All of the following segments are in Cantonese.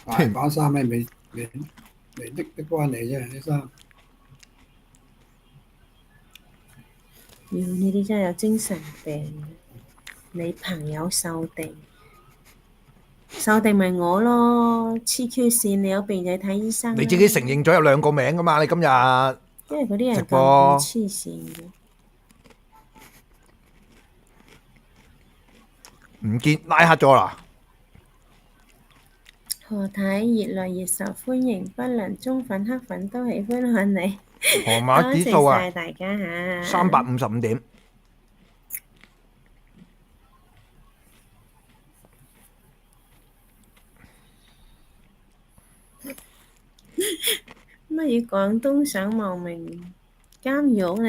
大把衫咧，未拎翻嚟啫，啲衫。妖，呢啲真係有精神病。你朋友秀定，秀定咪我咯，黐 Q 線，你有病就去睇醫生啦。你自己承認咗有兩個名噶嘛？你今日因為嗰啲直人咁黐播線嘅。唔見拉黑咗啦？何太熱烈熱受歡迎，不論中粉黑粉都喜歡看你。河多馬指謝數啊，晒大家嚇。355點。乜嘢廣東省茂名監獄？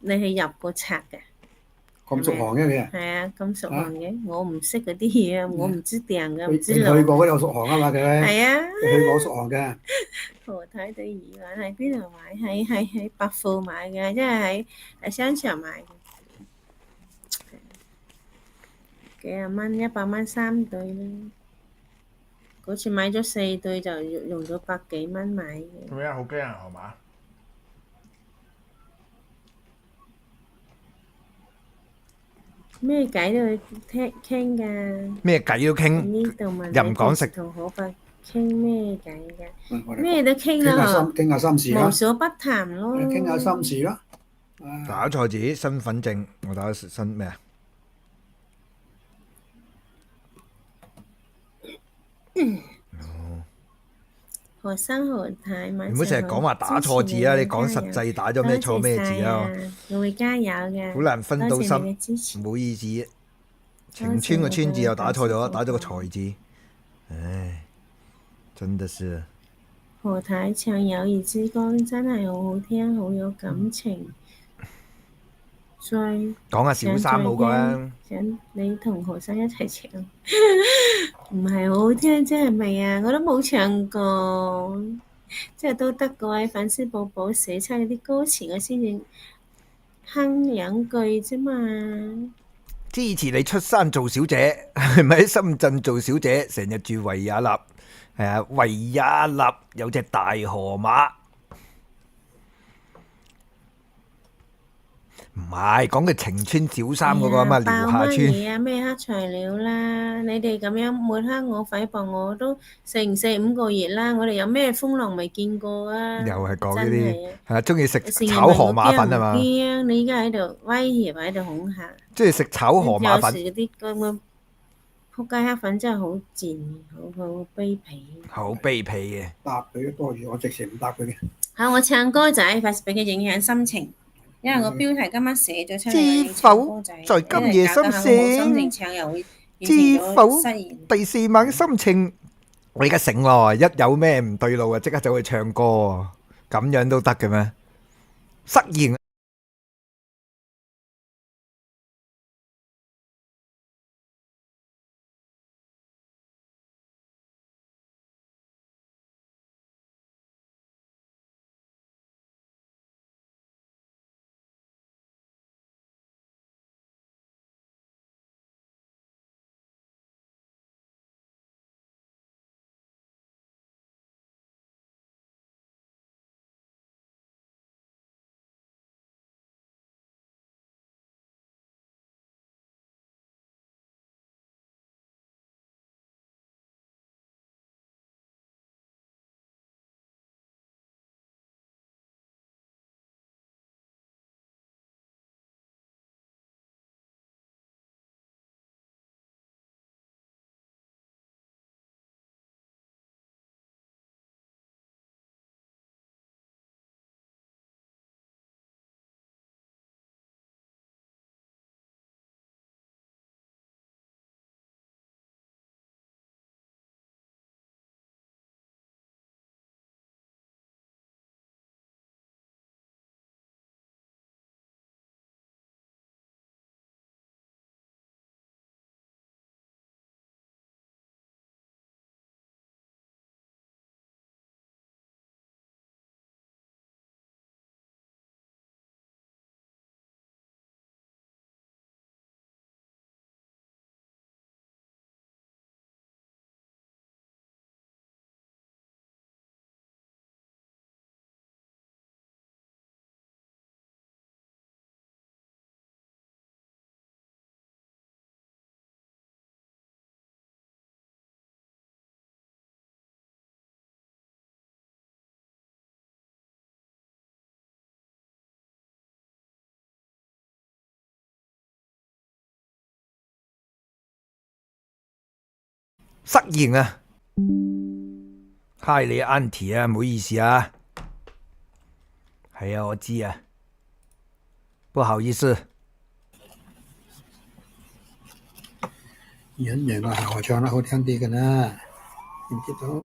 你係入過冊嘅？咁熟行嘅你啊？係啊，咁熟行嚇，嘅，我唔識嗰啲嘢啊，我唔知訂嘅，唔知佢去路。過嗰度熟行啊嘛，佢係啊，佢去過熟行嘅。何太對耳環喺邊度買？喺百貨買嘅，即係喺商場買嘅，幾廿蚊100蚊3對啦。嗰次買咗4對就用咗百幾蚊買嘅。做咩啊？好驚啊，河馬！咩偈都要傾㗎。咩偈都傾，呢度問又你平時唔講食。同好伯傾咩偈㗎？我哋咩都傾傾下心啦傾下心事嗬，無啦，所不談咯。傾下心事啦。打錯字，身份證，我打身咩啊？何生何太晚你唔好成日上好，講話打支持你錯字啊！你講嘅加油，實際打咗多咩錯謝晒咩字啊？啊！我會加油嘅，好難分到心，多謝你嘅支持，唔好意思。多晴川個謝我嘅川字又打錯咗，粉絲寶打咗個寶。財字。唉，真的是。何太唱《友誼之歌》真係好好聽，好有感情。再講下小想再三好過聽，啦。想你同何生一齊唱，唔係好好聽啫，係咪啊？我都冇唱過，即係都得各位粉絲寶寶寫出啲歌詞，我先至哼兩句啫嘛。支持你出山做小姐，係咪喺深圳做小姐？成日住維也納，係啊，維也納有隻大河馬。唔係講嘅晴川小三嗰個啊嘛，爆寮下村。乜嘢啊？咩黑材料啦？你哋咁樣抹黑我、誹謗我都4個月啦！我哋有咩風浪未見過啊？又係講呢啲，真係啊！係啊，中意食成日問炒河馬我驚唔粉啊嘛，驚？你而家喺度威脅，喺度恐嚇。中意食炒河馬粉，有時嗰啲咁嘅仆街黑粉真係好賤，好卑鄙。好卑鄙嘅。答佢多餘，我直情唔答佢嘅。嚇！我唱歌仔，費事俾佢影響心情。因為個標題今晚寫咗出嚟，我知要唱否歌仔，一在今夜深嚟搞搞下我冇心情醒？唱，又會變成知否咗失言。第4晚心情？我而家醒咯，一有咩唔對路啊，即刻走去唱歌，咁樣都得嘅咩？失言。失言啊！Hi 你 Auntie 啊，唔好意思啊。係啊，我知啊，不好意思。演員話我唱得好聽啲嘅啦，點知道？